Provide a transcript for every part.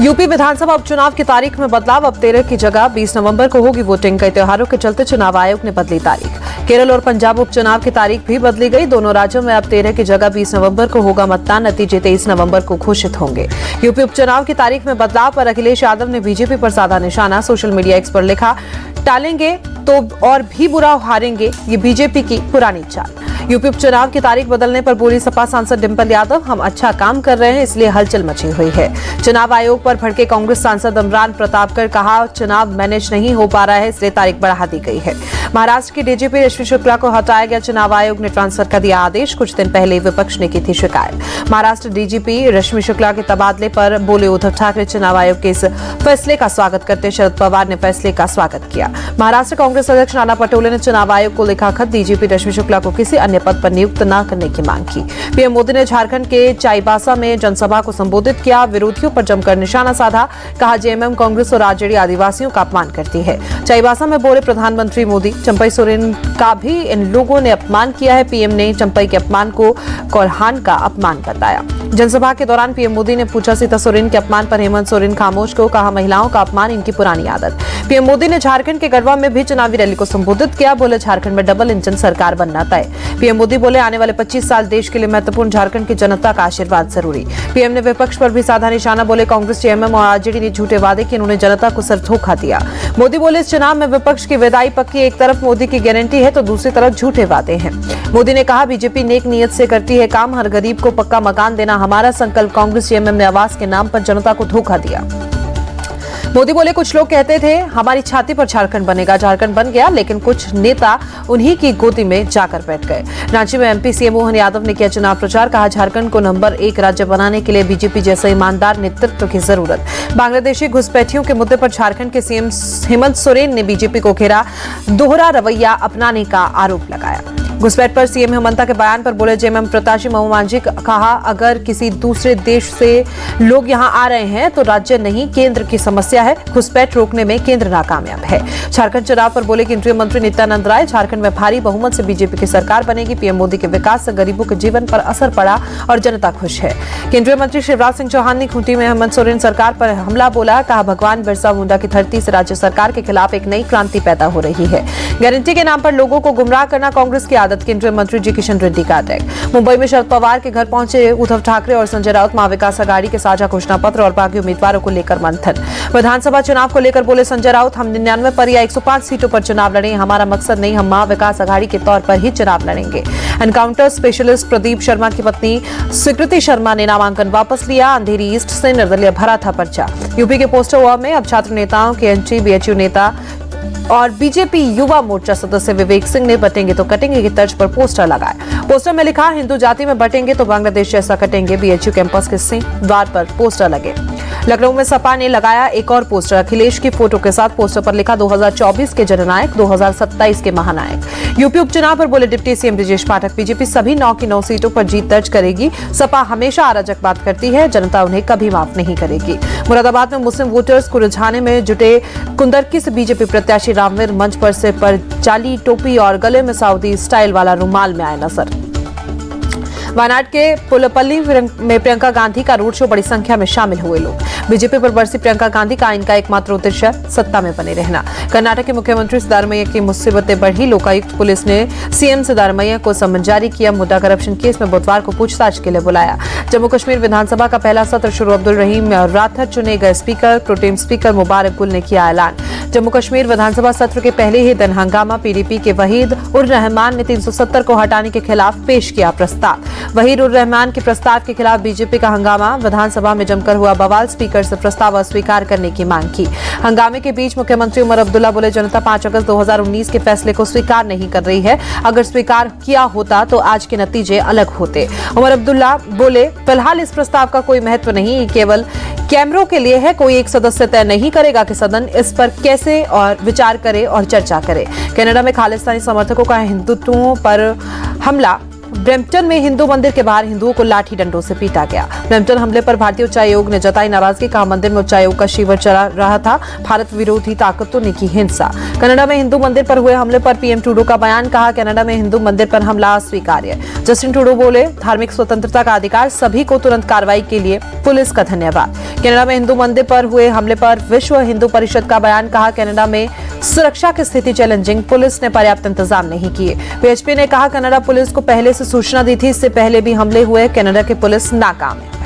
UP विधानसभा उपचुनाव की तारीख में बदलाव। अब 13 की जगह 20 नवंबर को होगी वोटिंग। कई त्योहारों के चलते चुनाव आयोग ने बदली तारीख। केरल और पंजाब उपचुनाव की तारीख भी बदली गई। दोनों राज्यों में अब 13 की जगह 20 नवंबर को होगा मतदान। नतीजे 23 नवंबर को घोषित होंगे। यूपी उपचुनाव की तारीख में बदलाव पर अखिलेश यादव ने बीजेपी पर साधा निशाना। सोशल मीडिया एक्स पर लिखा, टालेंगे तो और भी बुरा हारेंगे, ये बीजेपी की पुरानी चाल। यूपी उपचुनाव की तारीख बदलने पर बोली सपा सांसद डिंपल यादव, हम अच्छा काम कर रहे हैं इसलिए हलचल मची हुई है। चुनाव आयोग पर भड़के कांग्रेस सांसद इमरान प्रतापकर, कहा चुनाव मैनेज नहीं हो पा रहा है इसलिए तारीख बढ़ा दी गई है। महाराष्ट्र की डीजीपी रश्मि शुक्ला को हटाया गया। चुनाव आयोग ने ट्रांसफर का दिया आदेश। कुछ दिन पहले विपक्ष ने की थी शिकायत। महाराष्ट्र डीजीपी रश्मि शुक्ला के तबादले पर बोले उद्धव ठाकरे, चुनाव आयोग के इस फैसले का स्वागत करते शरद पवार ने फैसले का स्वागत किया। महाराष्ट्र कांग्रेस अध्यक्ष नाना पटोले ने चुनाव आयोग को लिखा खत। डीजीपी रश्मि शुक्ला को किसी अन्य पद पर नियुक्त न करने की मांग की। पीएम मोदी ने झारखंड के चाईबासा में जनसभा को संबोधित किया। विरोधियों पर जमकर निशाना साधा। कहा जेएमएम कांग्रेस और आरजेडी आदिवासियों का अपमान करती है। चाईबासा में बोले प्रधानमंत्री मोदी, चंपई सोरेन का भी इन लोगों ने अपमान किया है। पीएम ने चंपई के अपमान को कोल्हान का अपमान बताया। जनसभा के दौरान पीएम मोदी ने पूछा सीता सोरेन के अपमान पर हेमंत सोरेन खामोश को, कहा महिलाओं का अपमान इनकी पुरानी आदत। पीएम मोदी ने झारखंड के गढ़वा में भी चुनावी रैली को संबोधित किया। बोले झारखंड में डबल इंजन सरकार बनना तय। पीएम मोदी बोले आने वाले 25 साल देश के लिए महत्वपूर्ण, झारखंड की जनता का आशीर्वाद जरूरी। पीएम ने विपक्ष पर भी साधा निशाना। बोले कांग्रेस, जेएमएम और आरजेडी ने झूठे वादे किए, उन्होंने जनता को सिर्फ धोखा दिया। मोदी बोले इस चुनाव में विपक्ष की विदाई पक्की, एक तरफ मोदी की गारंटी है तो दूसरी तरफ झूठे वादे हैं। मोदी ने कहा बीजेपी नेक नीयत से करती है काम, हर गरीब को पक्का मकान देना हमारा संकल्प। कांग्रेस जेएमएम ने आवास के नाम पर जनता को धोखा दिया। मोदी बोले कुछ लोग कहते थे हमारी छाती पर झारखंड बनेगा, झारखंड बन गया, लेकिन कुछ नेता उन्हीं की गोदी में जाकर बैठ गए। रांची में एमपी सीएम मोहन यादव ने किया चुनाव प्रचार। कहा झारखंड को नंबर 1 राज्य बनाने के लिए बीजेपी जैसे ईमानदार नेतृत्व की जरूरत। बांग्लादेशी घुसपैठियों के मुद्दे पर झारखंड के सीएम हेमंत सोरेन ने बीजेपी को घेरा। दोहरा रवैया अपनाने का आरोप लगाया। घुसपैठ पर सीएम हेमंत के बयान पर बोले जेएमएम प्रत्याशी ममता मांझी, कहा अगर किसी दूसरे देश से लोग यहां आ रहे हैं तो राज्य नहीं केंद्र की समस्या है। घुसपैठ रोकने में केंद्र नाकामयाब है। झारखंड चुनाव पर बोले केंद्रीय मंत्री नित्यानंद राय, झारखंड में भारी बहुमत से बीजेपी की सरकार बनेगी। पीएम मोदी के विकास से गरीबों के जीवन पर असर पड़ा और जनता खुश है। केंद्रीय मंत्री शिवराज सिंह चौहान ने खूंटी में हेमंत सोरेन सरकार पर हमला बोला। कहा भगवान बिरसा मुंडा की धरती से राज्य सरकार के खिलाफ एक नई क्रांति पैदा हो रही है। गारंटी के नाम पर लोगों को गुमराह करना कांग्रेस की आदत। केंद्रीय मंत्री जी किशन रेड्डी का अटैक। मुंबई में शरद पवार के घर पहुंचे उद्धव ठाकरे और संजय राउत। महाविकास अघाड़ी के साझा घोषणा पत्र और बागी उम्मीदवारों को लेकर मंथन। विधानसभा चुनाव को लेकर बोले संजय राउत, हम 99 पर या 105 सीटों पर चुनाव लड़े, हमारा मकसद नहीं, हम महाविकास अघाड़ी के तौर पर ही चुनाव लड़ेंगे। एनकाउंटर स्पेशलिस्ट प्रदीप शर्मा की पत्नी स्वीकृति शर्मा ने नामांकन वापस लिया। अंधेरी ईस्ट से निर्दलीय भरा था पर्चा। यूपी के पोस्टर वॉर में अब छात्र नेताओं के एंट्री। बीएचयू नेता और बीजेपी युवा मोर्चा सदस्य विवेक सिंह ने बटेंगे तो कटेंगे की तर्ज पर पोस्टर लगाए। पोस्टर में लिखा हिंदू जाति में बटेंगे तो बांग्लादेश जैसा कटेंगे। बीएचयू कैंपस के सिंह द्वार पर पोस्टर लगे। लखनऊ में सपा ने लगाया एक और पोस्टर अखिलेश की फोटो के साथ। पोस्टर पर लिखा 2024 के जननायक, 2027 के महानायक। यूपी उपचुनाव पर बोले deputy CM Brajesh Pathak, BJP सभी 9 की 9 सीटों पर जीत दर्ज करेगी। सपा हमेशा अराजकवाद करती है, जनता उन्हें कभी माफ नहीं करेगी। मुरादाबाद में मुस्लिम वोटर्स को रिझाने में जुटे कुंदरकी से बीजेपी प्रत्याशी रामवीर मंच पर सिर पर जाली टोपी और गले में सऊदी स्टाइल वाला रुमाल में आए नजर। वायनाड के पुलपल्ली में प्रियंका गांधी का रोड शो, बड़ी संख्या में शामिल हुए लोग। बीजेपी पर बरसी प्रियंका गांधी का इनका एकमात्र उद्देश्य सत्ता में बने रहना। कर्नाटक के मुख्यमंत्री सिद्धारमैया की मुसीबतें बढ़ी। लोकायुक्त पुलिस ने सीएम सिद्धारमैया को समन जारी किया। मुद्दा करप्शन केस में बुधवार को पूछताछ के लिए बुलाया। जम्मू कश्मीर विधानसभा का पहला सत्र शुरू। अब्दुल रहीम राठर चुने गए स्पीकर। प्रोटेम स्पीकर मुबारक गुल ने किया ऐलान। जम्मू कश्मीर विधानसभा सत्र के पहले ही दिन हंगामा। पीडीपी के वहीद उर रहमान ने 370 को हटाने के खिलाफ पेश किया प्रस्ताव। वहीद उर रहमान के प्रस्ताव के खिलाफ बीजेपी का हंगामा। विधानसभा में जमकर हुआ बवाल। स्पीकर से प्रस्ताव अस्वीकार करने की मांग की। हंगामे के बीच मुख्यमंत्री उमर अब्दुल्ला बोले जनता 5 अगस्त 2019 के फैसले को स्वीकार नहीं कर रही है। अगर स्वीकार किया होता तो आज के नतीजे अलग होते। उमर अब्दुल्ला बोले फिलहाल इस प्रस्ताव का कोई महत्व नहीं, ये केवल कैमरों के लिए है। कोई एक सदस्य तय नहीं करेगा कि सदन इस पर कैसे और विचार करे और चर्चा करे। कनाडा में खालिस्तानी समर्थकों का हिंदुत्वों पर हमला। ब्रैम्पटन में हिंदू मंदिर के बाहर हिंदुओं को लाठी डंडों से पीटा गया। ब्रैम्पटन हमले पर भारतीय उच्चायोग ने जताई नाराजगी, कहा मंदिर में उच्चायोग का शिविर चला रहा था, भारत विरोधी ताकतों ने की हिंसा। कनाडा में हिंदू मंदिर पर हुए हमले पर पीएम ट्रूडो का बयान, कहा कनाडा में हिंदू मंदिर पर हमला अस्वीकार्य। जस्टिन ट्रूडो बोले धार्मिक स्वतंत्रता का अधिकार सभी को, तुरंत कार्रवाई के लिए पुलिस का धन्यवाद। कनाडा में हिंदू मंदिर पर हुए हमले पर विश्व हिंदू परिषद का बयान, कहा कनाडा में सुरक्षा की स्थिति चैलेंजिंग, पुलिस ने पर्याप्त इंतजाम नहीं किए। वीएचपी ने कहा कनाडा पुलिस को पहले से सूचना दी थी, इससे पहले भी हमले हुए, कनाडा की पुलिस नाकाम है।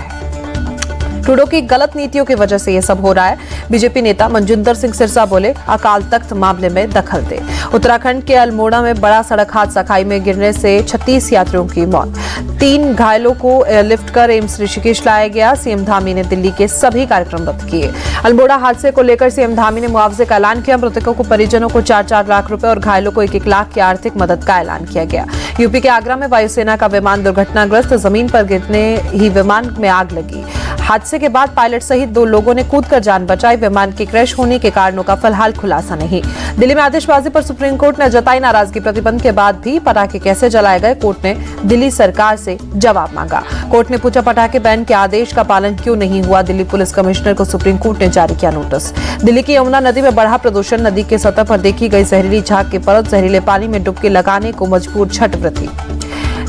ट्रूडो की गलत नीतियों की वजह से यह सब हो रहा है। बीजेपी नेता मनजिंदर सिंह सिरसा बोले अकाल तख्त मामले में दखल दे। उत्तराखंड के अल्मोड़ा में बड़ा सड़क हादसा, खाई में गिरने से 36 यात्रियों की मौत, 3 घायलों को एयरलिफ्ट कर एम्स ऋषिकेश लाया गया। सीएम धामी ने दिल्ली के सभी कार्यक्रम रद्द किए। अल्मोड़ा हादसे को लेकर सीएम धामी ने मुआवजे का ऐलान किया। मृतकों को परिजनों को 4-4 लाख रुपए और घायलों को 1-1 लाख की आर्थिक मदद का ऐलान किया गया। यूपी के आगरा में वायुसेना का विमान दुर्घटनाग्रस्त, जमीन पर गिरने ही विमान में आग लगी। हादसे के बाद पायलट सहित 2 लोगों ने कूदकर जान बचाई। विमान के क्रैश होने के कारणों का फिलहाल खुलासा नहीं। दिल्ली में आतिशबाजी पर सुप्रीम कोर्ट ने जताई नाराजगी, प्रतिबंध के बाद भी पटाखे कैसे जलाए गए, कोर्ट ने दिल्ली सरकार से जवाब मांगा। कोर्ट ने पूछा पटाखे बैन के आदेश का पालन क्यों नहीं हुआ। दिल्ली पुलिस कमिश्नर को सुप्रीम कोर्ट ने जारी किया नोटिस। दिल्ली की यमुना नदी में बढ़ा प्रदूषण, नदी के सतह पर देखी गई जहरीली झाग की परत, जहरीले पानी में डुबकी लगाने को मजबूर छठ व्रती।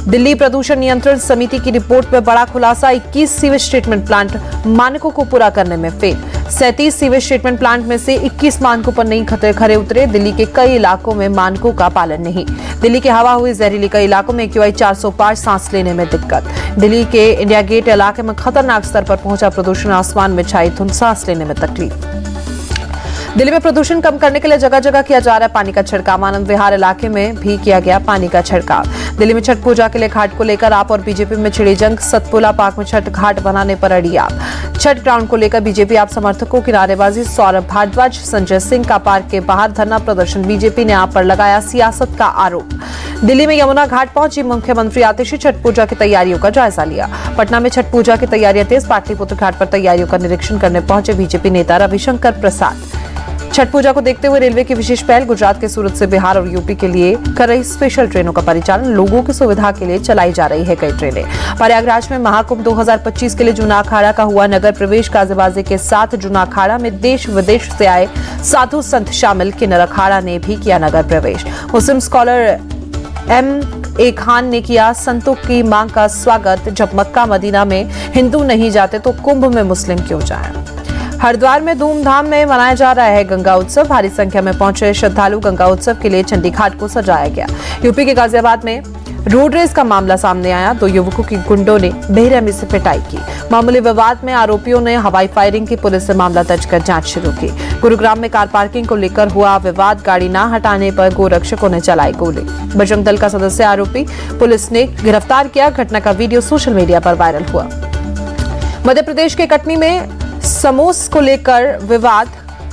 दिल्ली प्रदूषण नियंत्रण समिति की रिपोर्ट में बड़ा खुलासा, 21 सीवेज ट्रीटमेंट प्लांट मानकों को पूरा करने में फेल। 37 सीवेज ट्रीटमेंट प्लांट में से 21 मानकों पर नहीं खरे उतरे। दिल्ली के कई इलाकों में मानकों का पालन नहीं। दिल्ली की हवा हुई जहरीली, कई इलाकों में AQI 400 पार, सांस लेने में दिक्कत। दिल्ली के इंडिया गेट इलाके में खतरनाक स्तर पर पहुंचा प्रदूषण, आसमान में छाई धुंध, सांस लेने में तकलीफ। दिल्ली में प्रदूषण कम करने के लिए जगह जगह किया जा रहा है पानी का छिड़काव। आनंद विहार इलाके में भी किया गया पानी का छिड़काव। दिल्ली में छठ पूजा के लिए घाट को लेकर आप और बीजेपी में छिड़ी जंग, सतपुला पार्क में छठ घाट बनाने पर अड़ी आप। छठ ग्राउंड को लेकर बीजेपी आप समर्थकों की नारेबाजी, सौरभ भारद्वाज, संजय सिंह का पार्क के बाहर धरना प्रदर्शन, बीजेपी ने आप पर लगाया सियासत का आरोप। दिल्ली में यमुना घाट पहुंची मुख्यमंत्री आतिशी, छठ पूजा की तैयारियों का जायजा लिया। पटना में छठ पूजा की तैयारियां तेज, पाटलिपुत्र घाट पर तैयारियों का निरीक्षण करने पहुंचे बीजेपी नेता रविशंकर प्रसाद। छठ पूजा को देखते हुए रेलवे की विशेष पहल, गुजरात के सूरत से बिहार और यूपी के लिए कर रही स्पेशल ट्रेनों का परिचालन, लोगों की सुविधा के लिए चलाई जा रही है कई ट्रेनें। प्रयागराज में महाकुंभ 2025 के लिए जूना अखाड़ा का हुआ नगर प्रवेश, गाजीबाजी के साथ जूना अखाड़ा में देश विदेश से आए साधु संत शामिल, किन्नर अखाड़ा ने भी किया नगर प्रवेश। मुस्लिम स्कॉलर M.A. खान ने किया संतों की मांग का स्वागत, जब मक्का मदीना में हिंदू नहीं जाते तो कुंभ में मुस्लिम क्यों जाएं। हरिद्वार में धूमधाम में मनाया जा रहा है गंगा उत्सव, भारी संख्या में पहुंचे श्रद्धालु, गंगा उत्सव के लिए चंडी घाट को सजाया गया। यूपी के गाजियाबाद में रोड रेस का मामला सामने आया, 2 युवकों की गुंडों ने बेरहमी से पिटाई की। मामूली विवाद में आरोपियों ने हवाई फायरिंग की, पुलिस ने मामला दर्ज कर जांच शुरू की। गुरुग्राम में कार पार्किंग को लेकर हुआ विवाद, गाड़ी न हटाने पर गोरक्षकों ने चलाई गोली। बजरंग दल का सदस्य आरोपी पुलिस ने गिरफ्तार किया, घटना का वीडियो सोशल मीडिया पर वायरल हुआ। मध्य प्रदेश के कटनी में समोस को लेकर विवाद,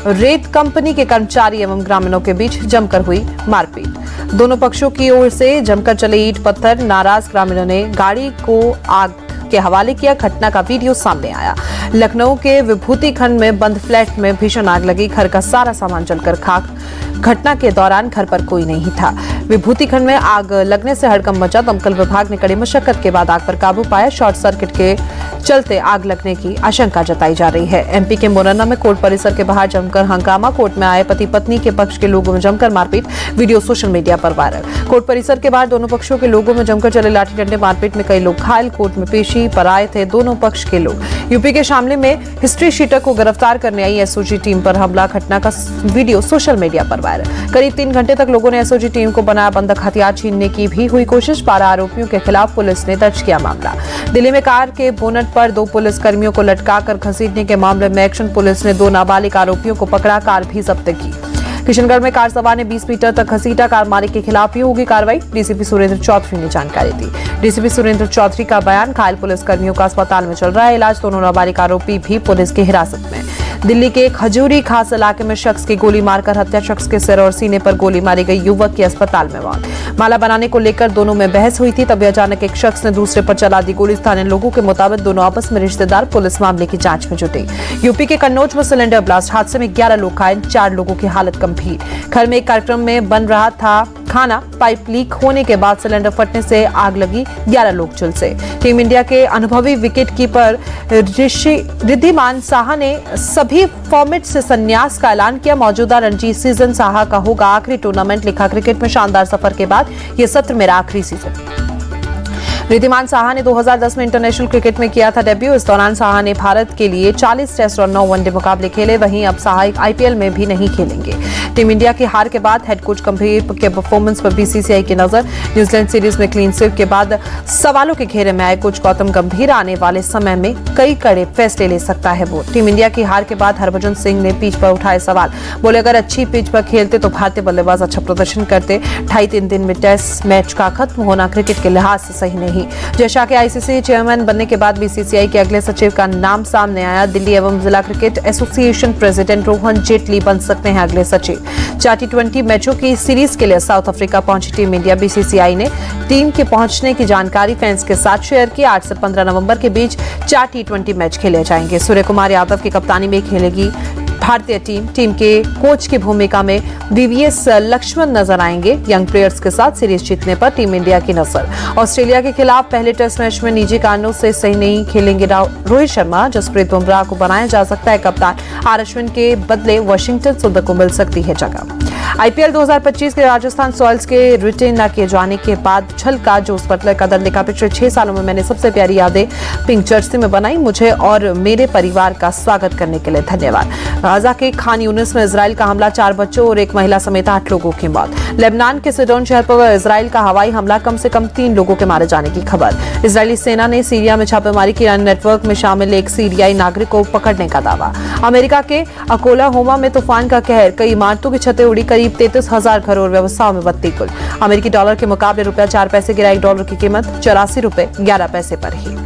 रेत कंपनी के कर्मचारी एवं ग्रामीणों के बीच जमकर हुई मारपीट। दोनों पक्षों की ओर से जमकर चले ईंट पत्थर, नाराज ग्रामीणों ने गाड़ी को आग के हवाले किया। घटना का वीडियो सामने आया। लखनऊ के विभूति खंड में बंद फ्लैट में भीषण आग लगी, घर का सारा सामान जलकर खाक। घटना के दौरान घर पर कोई नहीं था। विभूति खंड में आग लगने से हड़कंप मचा, दमकल विभाग ने कड़ी मशक्कत के बाद आग पर काबू पाया। शॉर्ट सर्किट के चलते आग लगने की आशंका जताई जा रही है। एमपी के मोरना में कोर्ट परिसर के बाहर जमकर हंगामा, कोर्ट में आए पति पत्नी के पक्ष के लोगों में जमकर मारपीट, वीडियो सोशल मीडिया पर वायरल। कोर्ट परिसर के बाहर दोनों पक्षों के लोगों में जमकर चले लाठी डंडे, मारपीट में कई लोग घायल। कोर्ट में पेशी पर आए थे दोनों पक्ष के लोग। यूपी के शामली में हिस्ट्री शीटर को गिरफ्तार करने आई एसओजी टीम पर हमला, घटना का वीडियो सोशल मीडिया पर वायरल। करीब 3 घंटे तक लोगों ने एसओजी टीम को बनाया बंधक, हथियार छीनने की भी हुई कोशिश। 12 आरोपियों के खिलाफ पुलिस ने दर्ज किया मामला। दिल्ली में कार के बोनट पर 2 पुलिस कर्मियों को लटकाकर घसीटने के मामले में एक्शन पुलिस ने 2 नाबालिग आरोपियों को पकड़ा, कार भी जब्त की। किशनगढ़ में कार सवार ने 20 मीटर तक घसीटा, कार मालिक के खिलाफ भी होगी कार्रवाई, डीसीपी सुरेंद्र चौधरी ने जानकारी दी। डीसीपी सुरेंद्र चौधरी का बयान, घायल पुलिस कर्मियों का अस्पताल में चल रहा है इलाज, दोनों नाबालिग आरोपी भी पुलिस की हिरासत में। दिल्ली के खजूरी खास इलाके में शख्स की गोली मारकर हत्या, शख्स के सिर और सीने पर गोली मारी गई, युवक की अस्पताल में मौत। माला बनाने को लेकर दोनों में बहस हुई थी, तभी अचानक एक शख्स ने दूसरे पर चला दी गोली। स्थानीय लोगों के मुताबिक दोनों आपस में रिश्तेदार। पुलिस मामले की जांच में जुटी। यूपी के कन्नौज में सिलेंडर ब्लास्ट, हादसे में 11 लोग घायल, 4 लोगों की हालत गंभीर। घर में एक कार्यक्रम में बन रहा था खाना, पाइप लीक होने के बाद सिलेंडर फटने से आग लगी, 11 लोग झुलसे। टीम इंडिया के अनुभवी विकेटकीपर रिद्धिमान साहा ने सभी फॉर्मेट से संन्यास का ऐलान किया। मौजूदा रणजी सीजन साहा का होगा आखिरी टूर्नामेंट। लिखा, क्रिकेट में शानदार सफर के बाद यह सत्र मेरा आखिरी सीजन। रिद्धिमान साहा ने 2010 में इंटरनेशनल क्रिकेट में किया था डेब्यू। इस दौरान साहा ने भारत के लिए 40 टेस्ट और 9 वनडे मुकाबले खेले। वहीं अब साहा आईपीएल में भी नहीं खेलेंगे। टीम इंडिया की हार के बाद हेड कोच गंभीर के परफॉर्मेंस पर बीसीसीआई की नजर। न्यूजीलैंड सीरीज में क्लीन स्वीप के बाद सवालों के घेरे में आए कोच गौतम गंभीर आने वाले समय में कई कड़े फैसले ले सकता है वो। टीम इंडिया की हार के बाद हरभजन सिंह ने पिच पर उठाए सवाल। बोले, अगर अच्छी पिच पर खेलते तो भारतीय बल्लेबाज अच्छा प्रदर्शन करते। 2.5-3 दिन में टेस्ट मैच का खत्म होना क्रिकेट के लिहाज से सही नहीं। जैसा कि आईसीसी चेयरमैन बनने के बाद बीसीसीआई के अगले सचिव का नाम सामने आया। दिल्ली एवं जिला cricket association president Rohan Jaitley बन सकते हैं अगले सचिव। 4 T20 मैचों की सीरीज के लिए साउथ अफ्रीका पहुंची टीम इंडिया। बीसीसीआई ने टीम के पहुंचने की जानकारी फैंस के साथ शेयर की। 8 से 15 नवंबर के बीच 4 T20 मैच खेले जाएंगे। सूर्य कुमार यादव की कप्तानी में खेलेगी भारतीय टीम के कोच की भूमिका में वीवीएस लक्ष्मण नजर आएंगे। यंग प्लेयर्स के साथ सीरीज जीतने पर टीम इंडिया की नजर। ऑस्ट्रेलिया के खिलाफ पहले टेस्ट मैच में निजी कारणों से सही नहीं खेलेंगे रोहित शर्मा। जसप्रीत बुमराह को बनाया जा सकता है कप्तान। आर अश्विन के बदले वाशिंगटन सुंदर को मिल सकती है जगह। आईपीएल 2025 के राजस्थान रॉयल्स के रिटेन न किए जाने के बाद छलका जोस बटलर का दल। लिखा, पिछले 6 सालों में मैंने सबसे प्यारी यादें पिंक जर्सी में बनाई। मुझे और मेरे परिवार का स्वागत करने के लिए धन्यवाद। गाजा के खान यूनिस में इजराइल का हमला, 4 बच्चों और एक महिला समेत 8 लोगों की मौत। लेबनान के सिडोन शहर पर इजराइल का हवाई हमला, कम से कम 3 लोगों के मारे जाने की खबर। इजरायली सेना ने सीरिया में छापेमारी की, ईरानी नेटवर्क में शामिल एक सीरियाई नागरिक को पकड़ने का दावा। अमेरिका के अकोलाहोमा में तूफान का कहर, कई इमारतों की छतें उड़ी, करीब 33,000 घर और व्यवसायों में बत्ती गुल। अमेरिकी डॉलर के मुकाबले रुपया 4 पैसे गिरा, $1 की कीमत 84 रुपए 11 पैसे पर ही।